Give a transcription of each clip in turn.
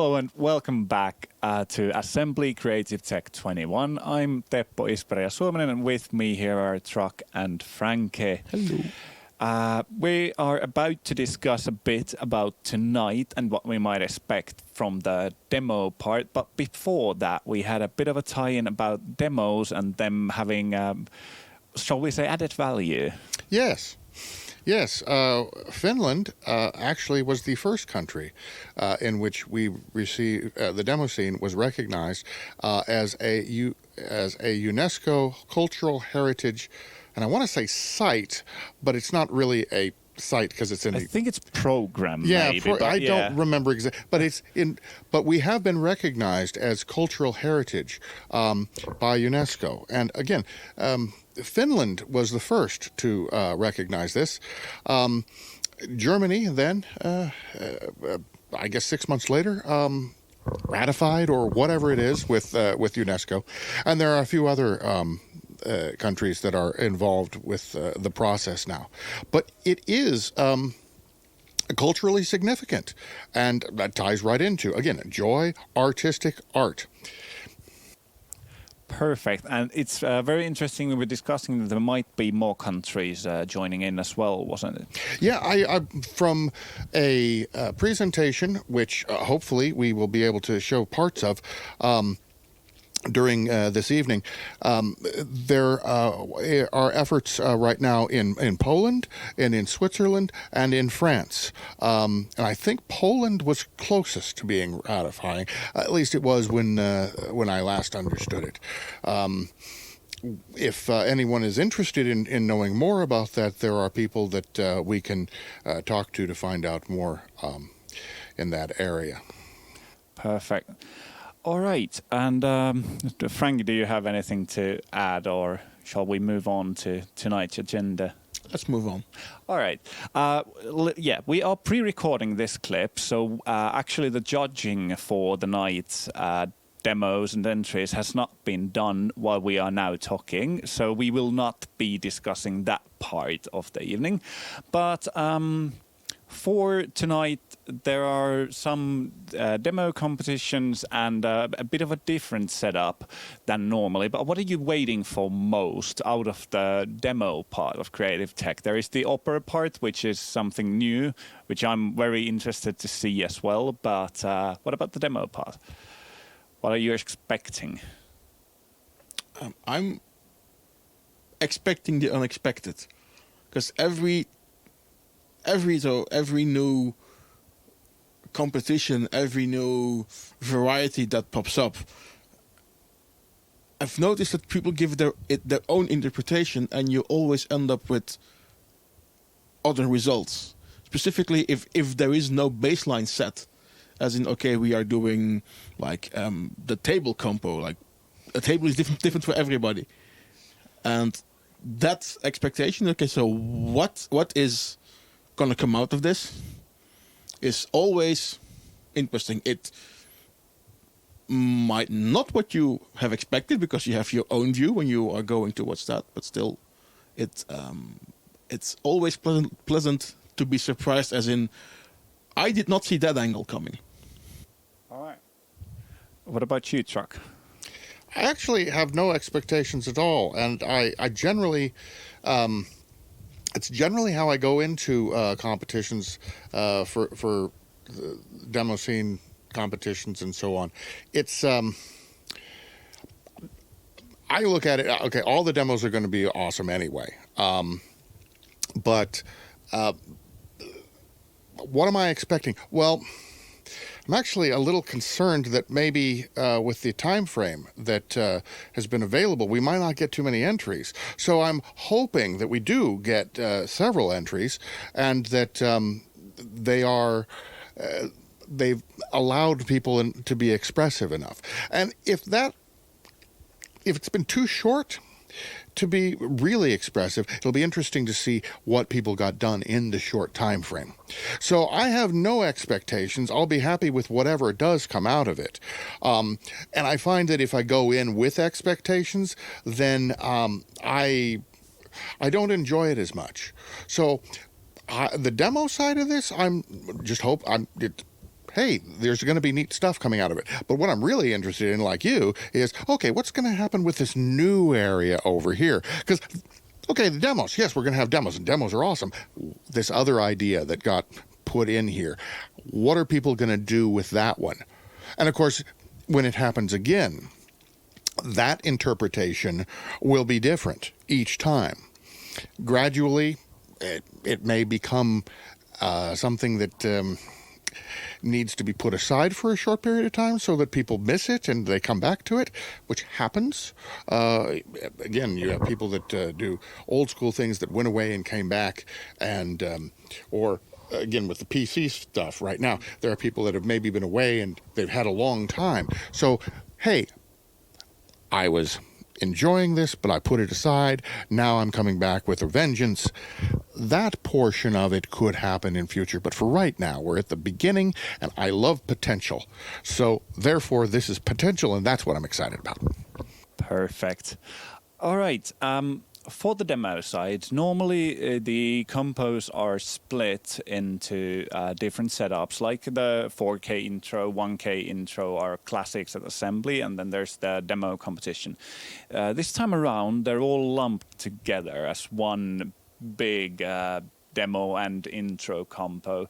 Hello and welcome back to Assembly Creative Tech 21. I'm Teppo Isperia Suominen and with me here are Truck and Franky. Hello. We are about to discuss a bit about tonight and what we might expect from the demo part. But before that, we had a bit of a tie-in about demos and them having, shall we say, added value. Yes. Finland actually was the first country in which we received the demo scene was recognized as a UNESCO cultural heritage, and I want to say site, but it's not really a site because it's in. I think it's program. Yeah, maybe, I don't remember exactly, but it's in. But we have been recognized as cultural heritage by UNESCO, and again. Finland was the first to recognize this. Germany then, I guess 6 months later, ratified or whatever it is with UNESCO. And there are a few other countries that are involved with the process now. But it is culturally significant. And that ties right into, again, joy, artistic art. Perfect. And it's very interesting we were discussing that there might be more countries joining in as well, wasn't it? Yeah, I from a presentation, which hopefully we will be able to show parts of during this evening, there are efforts right now in Poland and in Switzerland and in France. And I think Poland was closest to being ratifying. At least it was when I last understood it. If anyone is interested in knowing more about that, there are people that we can talk to find out more in that area. Perfect. All right. And Franky, do you have anything to add, or shall we move on to tonight's agenda? Let's move on. All right. Yeah, we are pre-recording this clip, so actually the judging for the night's demos and entries has not been done while we are now talking, so we will not be discussing that part of the evening. But for tonight, there are some demo competitions and a bit of a different setup than normally. But what are you waiting for most out of the demo part of Creative Tech? There is the opera part, which is something new, which I'm very interested to see as well. But what about the demo part? What are you expecting? I'm expecting the unexpected, because every new competition, every new variety that pops up, I've noticed that people give their own interpretation, and you always end up with other results. Specifically, if there is no baseline set, as in, okay, we are doing like the table compo, like a table is different for everybody, and that expectation. Okay, so what is gonna come out of this is always interesting. It might not what you have expected because you have your own view when you are going to watch that, but still, it's always pleasant to be surprised. As in, I did not see that angle coming. All right. What about you, Truck? I actually have no expectations at all, and I generally. It's generally how I go into competitions for the demo scene competitions and so on. It's I look at it. Okay, all the demos are going to be awesome anyway. But what am I expecting? Well, I'm actually a little concerned that maybe with the time frame that has been available, we might not get too many entries. So I'm hoping that we do get several entries, and that they've allowed people to be expressive enough. And if it's been too short to be really expressive, it'll be interesting to see what people got done in the short time frame. So I have no expectations. I'll be happy with whatever does come out of it. And I find that if I go in with expectations, then I don't enjoy it as much. So the demo side of this, hey, there's going to be neat stuff coming out of it. But what I'm really interested in, like you, is, okay, what's going to happen with this new area over here? Because, okay, the demos, yes, we're going to have demos, and demos are awesome. This other idea that got put in here, what are people going to do with that one? And of course, when it happens again, that interpretation will be different each time. Gradually, it may become something that needs to be put aside for a short period of time so that people miss it and they come back to it, which happens. Again, you have people that do old school things that went away and came back, and or again, with the PC stuff right now, there are people that have maybe been away and they've had a long time. So, hey, I was enjoying this, but I put it aside. Now I'm coming back with a vengeance. That portion of it could happen in future, but for right now, we're at the beginning, and I love potential. So, therefore, this is potential, and that's what I'm excited about. Perfect. All right. For the demo side, normally the compos are split into different setups, like the 4K intro, 1K intro are classics at assembly, and then there's the demo competition. This time around, they're all lumped together as one big demo and intro compo.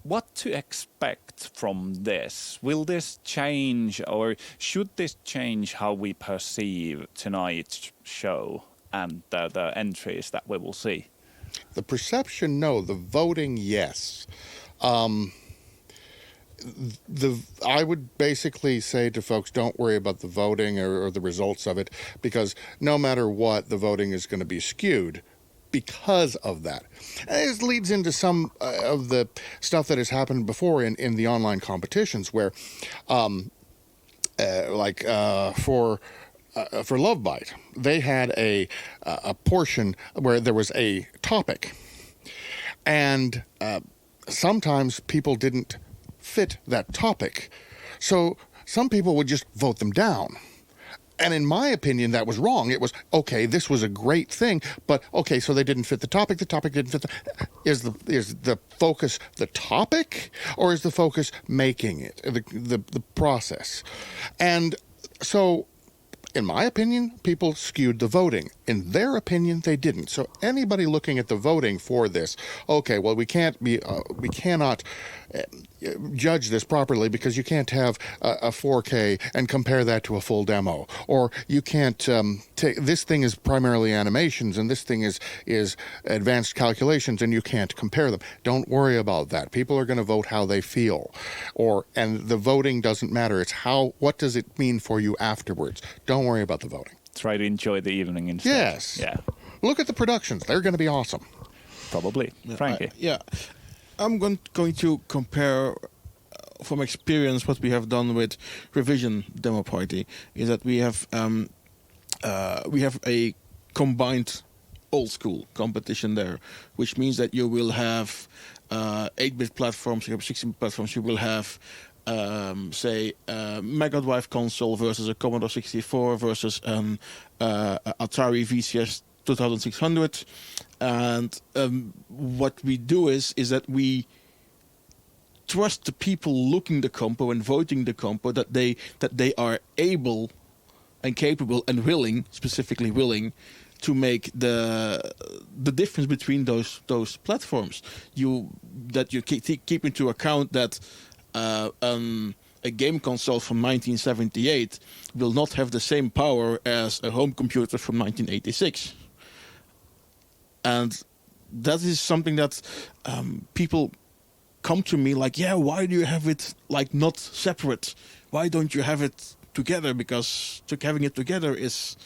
What to expect from this? Will this change, or should this change how we perceive tonight's show and the entries that we will see? The perception, no. The voting, yes. I would basically say to folks, don't worry about the voting or the results of it, because no matter what, the voting is going to be skewed because of that. And this leads into some of the stuff that has happened before in the online competitions, where for Love Bite, they had a portion where there was a topic, and sometimes people didn't fit that topic, so some people would just vote them down. And in my opinion, that was wrong. It was, okay, this was a great thing, but okay, so they didn't fit the topic didn't fit is the focus the topic, or is the focus making it, the process? And so, in my opinion, people skewed the voting. In their opinion, they didn't. So anybody looking at the voting for this, okay, well, we cannot judge this properly because you can't have a 4K and compare that to a full demo, or you can't take this thing is primarily animations and this thing is advanced calculations and you can't compare them. Don't worry about that. People are going to vote how they feel, and the voting doesn't matter. It's what does it mean for you afterwards. Don't worry about the voting. Try to enjoy the evening instead. Yes. Yeah. Look at the productions. They're going to be awesome. Probably. Franky. I'm going to compare from experience what we have done with Revision Demo Party is that we have a combined old school competition there, which means that you will have 8-bit platforms, you have 16-bit platforms, you will have say Mega Drive console versus a Commodore 64 versus Atari VCS 2600, and what we do is that we trust the people looking the compo and voting the compo that they are able and capable and willing, specifically willing, to make the difference between those platforms. You keep into account that a game console from 1978 will not have the same power as a home computer from 1986. And that is something that people come to me like, yeah, why do you have it like not separate? Why don't you have it together? Because having it together is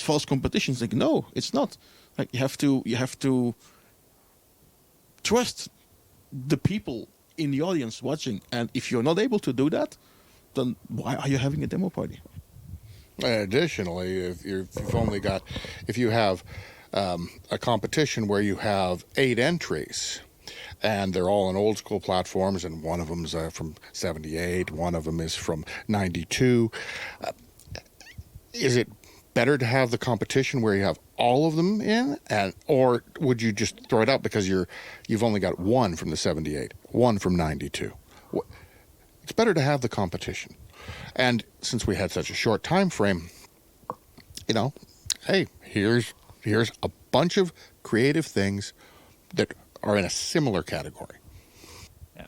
false competition. It's like, no, it's not. Like you have to trust the people in the audience watching, and if you're not able to do that, then why are you having a demo party? Additionally, if you have a competition where you have 8 entries, and they're all on old school platforms, and one of them's from 78, one of them is from 92, is it better to have the competition where you have all of them in, or would you just throw it out because you've only got one from the 78, one from 92? it's better to have the competition. And since we had such a short time frame, hey, here's a bunch of creative things that are in a similar category.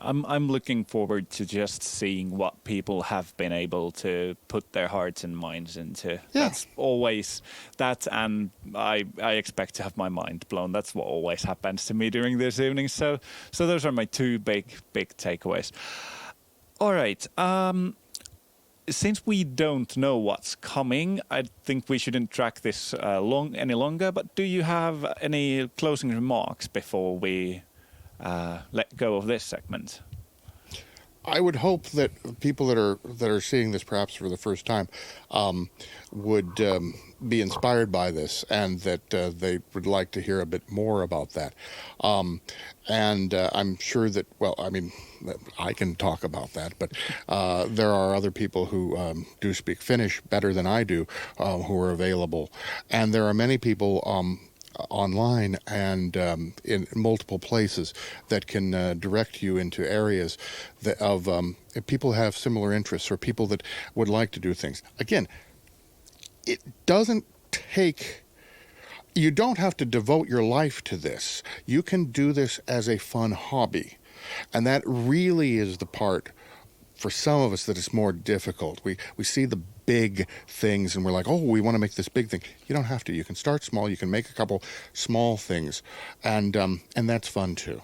I'm looking forward to just seeing what people have been able to put their hearts and minds into. Yeah. That's always that, and I expect to have my mind blown. That's what always happens to me during this evening. So those are my two big takeaways. All right. Since we don't know what's coming, I think we shouldn't track this any longer. But do you have any closing remarks before we let go of this segment? I would hope that people that are seeing this perhaps for the first time would be inspired by this, and that they would like to hear a bit more about that. And I'm sure that, well, I mean, I can talk about that, but there are other people who do speak Finnish better than I do who are available. And there are many people online and in multiple places that can direct you into areas that if people have similar interests or people that would like to do things. Again, it doesn't take... You don't have to devote your life to this. You can do this as a fun hobby. And that really is the part, for some of us, that is more difficult. We see the big things and we're like, oh, we want to make this big thing. You don't have to. You can start small. You can make a couple small things. And that's fun too.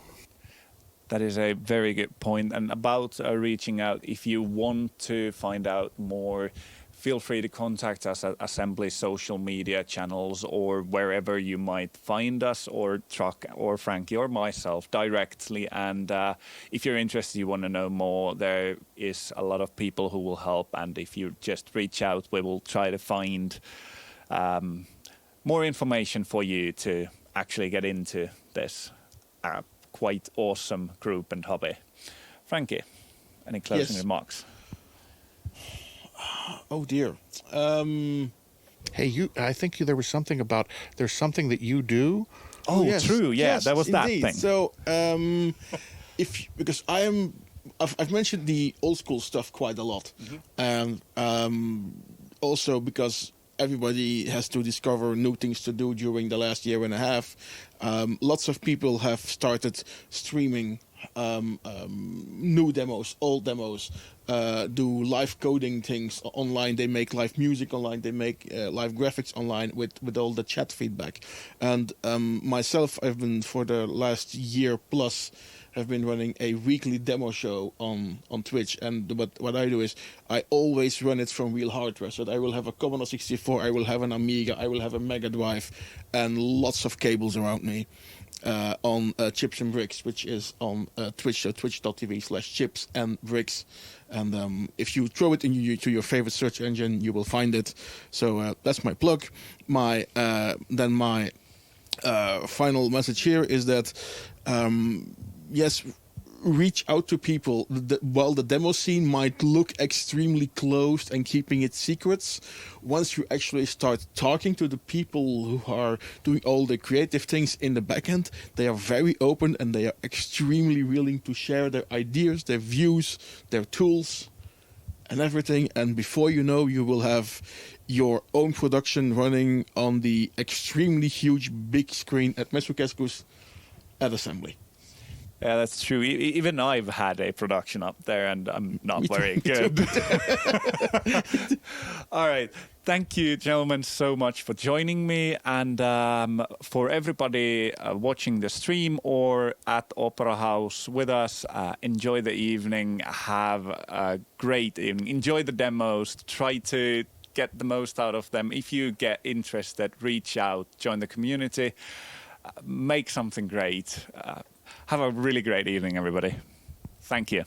That is a very good point. And about reaching out, if you want to find out more, feel free to contact us at Assembly's social media channels or wherever you might find us, or Truck or Franky or myself directly. And if you're interested, you want to know more, there is a lot of people who will help. And if you just reach out, we will try to find more information for you to actually get into this quite awesome group and hobby. Franky, any closing remarks? Oh dear. Hey, I think there was something about, there's something that you do. Oh, yes. true. Yeah, Yes, that was indeed. that thing. So, because I've mentioned the old school stuff quite a lot, and also because everybody has to discover new things to do during the last year and a half. Lots of people have started streaming new demos, old demos, do live coding things online. They make live music online. They make live graphics online with all the chat feedback. And myself, I've been for the last year plus have been running a weekly demo show on Twitch. And what I do is I always run it from real hardware. So I will have a Commodore 64, I will have an Amiga, I will have a Mega Drive, and lots of cables around me. On Chips and Bricks, which is on Twitch, so twitch.tv/chips and bricks. And if you throw it into your favorite search engine, you will find it. So that's my plug. My final message here is that yes, reach out to people. While the demo scene might look extremely closed and keeping its secrets, once you actually start talking to the people who are doing all the creative things in the backend, they are very open and they are extremely willing to share their ideas, their views, their tools, and everything. And before you know, you will have your own production running on the extremely huge big screen at Mesukeskus at Assembly. Yeah, that's true. Even I've had a production up there, and I'm not very good. All right. Thank you, gentlemen, so much for joining me. And for everybody watching the stream or at Opera House with us, enjoy the evening. Have a great evening. Enjoy the demos. Try to get the most out of them. If you get interested, reach out, join the community, make something great. Have a really great evening, everybody. Thank you.